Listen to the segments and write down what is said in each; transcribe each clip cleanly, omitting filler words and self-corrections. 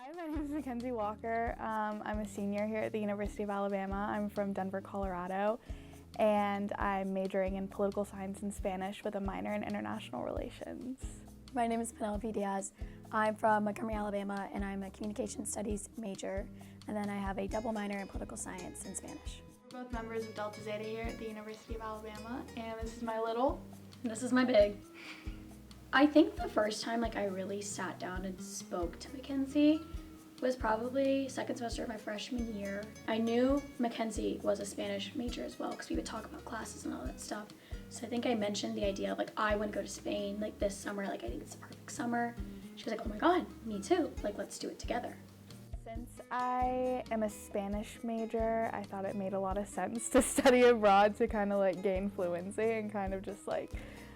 Hi, my name is Mackenzie Walker. I'm a senior here at the University of Alabama. I'm from Denver, Colorado, and I'm majoring in political science and Spanish with a minor in international relations. My name is Penelope Diaz. I'm from Montgomery, Alabama, and I'm a communication studies major, and then I have a double minor in political science and Spanish. We're both members of Delta Zeta here at the University of Alabama, and this is my little. And this is my big. I think the first time I really sat down and spoke to Mackenzie was probably second semester of my freshman year. I knew Mackenzie was a Spanish major as well because we would talk about classes and all that stuff. So I think I mentioned the idea of I want to go to Spain this summer, I think it's the perfect summer. She was like, oh my God, me too, let's do it together. Since I am a Spanish major, I thought it made a lot of sense to study abroad to kind of gain fluency and kind of just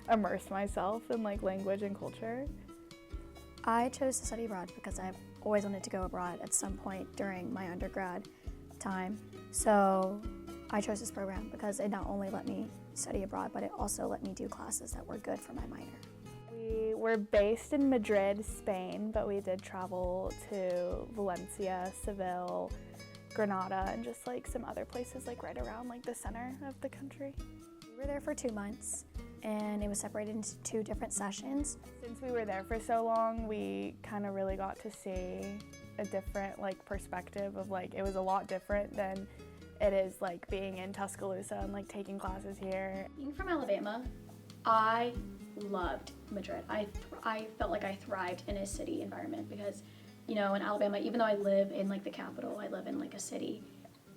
immerse myself in language and culture. I chose to study abroad because I've always wanted to go abroad at some point during my undergrad time. So I chose this program because it not only let me study abroad, but it also let me do classes that were good for my minor. We were based in Madrid, Spain, but we did travel to Valencia, Seville, Granada, and just some other places right around the center of the country. We were there for 2 months, and it was separated into 2 different sessions. Since we were there for so long, we kind of really got to see a different perspective of it was a lot different than it is being in Tuscaloosa and taking classes here. Being from Alabama, I loved Madrid. I felt like I thrived in a city environment because, in Alabama, even though I live in the capital, I live in a city,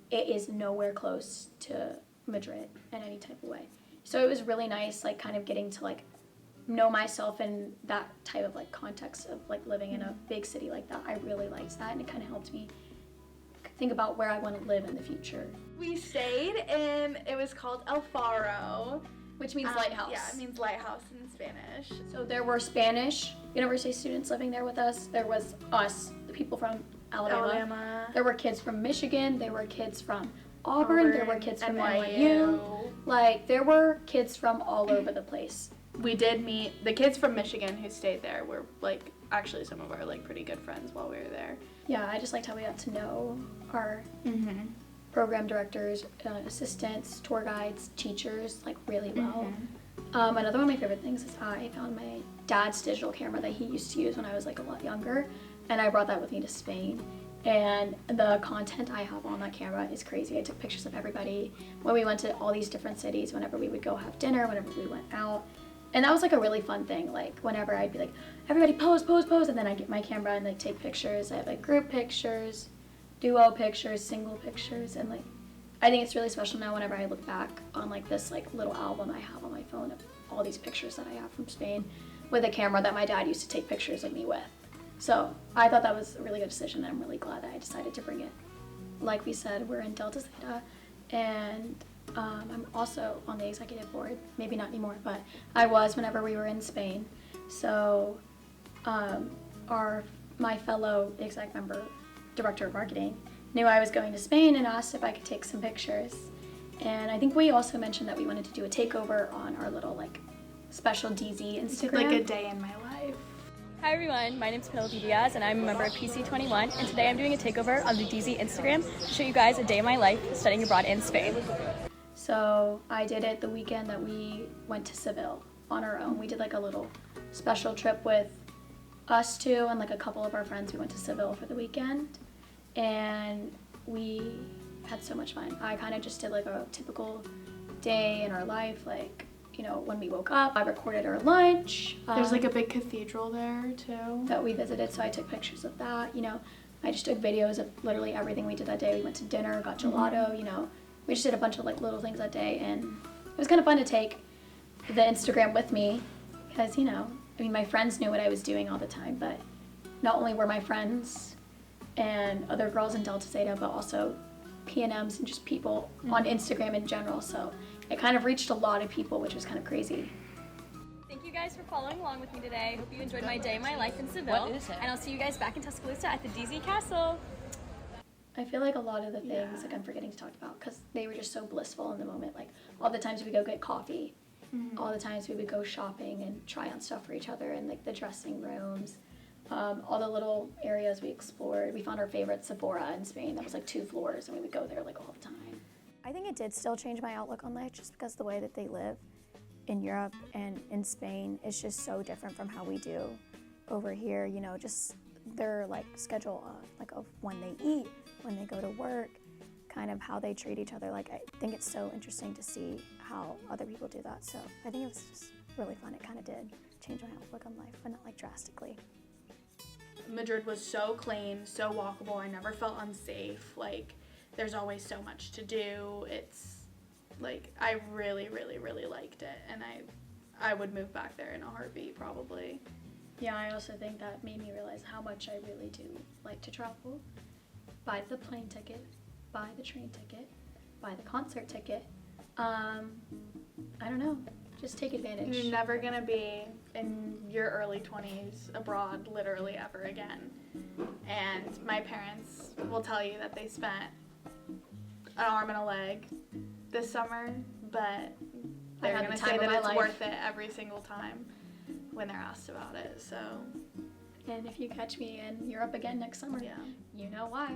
it is nowhere close to Madrid in any type of way. So it was really nice, kind of getting to know myself in that type of context of living in a big city like that. I really liked that, and it kind of helped me think about where I want to live in the future. We stayed in, it was called El Faro, which means lighthouse. Yeah, it means lighthouse in Spanish. So there were Spanish university students living there with us. There was us, the people from Alabama. There were kids from Michigan. There were kids from Auburn. There were kids from NYU. There were kids from all over the place. We did meet the kids from Michigan who stayed there. Were actually some of our pretty good friends while we were there. Yeah, I just liked how we got to know our program directors, assistants, tour guides, teachers really well. Another one of my favorite things is I found my dad's digital camera that he used to use when I was a lot younger, and I brought that with me to Spain. And the content I have on that camera is crazy. I took pictures of everybody when we went to all these different cities, whenever we would go have dinner, whenever we went out. And that was a really fun thing. Whenever I'd be everybody pose, pose, pose, and then I'd get my camera and take pictures. I have group pictures, duo pictures, single pictures, and I think it's really special now whenever I look back on this little album I have on my phone of all these pictures that I have from Spain with a camera that my dad used to take pictures of me with. So I thought that was a really good decision, and I'm really glad that I decided to bring it. Like we said, we're in Delta Zeta, and I'm also on the executive board. Maybe not anymore, but I was whenever we were in Spain. So my fellow exec member, director of marketing, knew I was going to Spain and asked if I could take some pictures. And I think we also mentioned that we wanted to do a takeover on our little special DZ Instagram. A day in my life. Hi everyone, my name is Penelope Diaz and I'm a member of PC21, and today I'm doing a takeover on the DZ Instagram to show you guys a day in my life studying abroad in Spain. So I did it the weekend that we went to Seville on our own. We did a little special trip with us two and a couple of our friends. We went to Seville for the weekend and we had so much fun. I kind of just did a typical day in our life, when we woke up. I recorded our lunch. There's a big cathedral there too that we visited, so I took pictures of that. I just took videos of literally everything we did that day. We went to dinner, got gelato, we just did a bunch of little things that day, and it was kind of fun to take the Instagram with me because, my friends knew what I was doing all the time, but not only were my friends and other girls in Delta Zeta, but also PNMs and just people on Instagram in general. So it kind of reached a lot of people, which was kind of crazy. Thank you guys for following along with me today. Hope you enjoyed my day in my life in Seville. And I'll see you guys back in Tuscaloosa at the DZ Castle. I feel a lot of the things I'm forgetting to talk about because they were just so blissful in the moment. All the times we go get coffee, all the times we would go shopping and try on stuff for each other, and the dressing rooms, All the little areas we explored. We found our favorite Sephora in Spain that was like 2 floors, and we would go there like all the time. I think it did still change my outlook on life just because the way that they live in Europe and in Spain is just so different from how we do over here. You know, just their like schedule of when they eat, when they go to work, kind of how they treat each other. Like I think it's so interesting to see how other people do that. So I think it was just really fun. It kind of did change my outlook on life, but not like drastically. Madrid was so clean, so walkable. I never felt unsafe. Like, there's always so much to do. It's like, I really, really, really liked it, and I would move back there in a heartbeat probably. Yeah, I also think that made me realize how much I really do like to travel. Buy the plane ticket, buy the train ticket, buy the concert ticket. I don't know, just take advantage. You're never gonna be in your early 20s abroad literally ever again. And my parents will tell you that they spent an arm and a leg this summer, but they're had gonna the say time of that my it's life. worth it every single time when they're asked about it. So And if you catch me in Europe again next summer, yeah. you know why.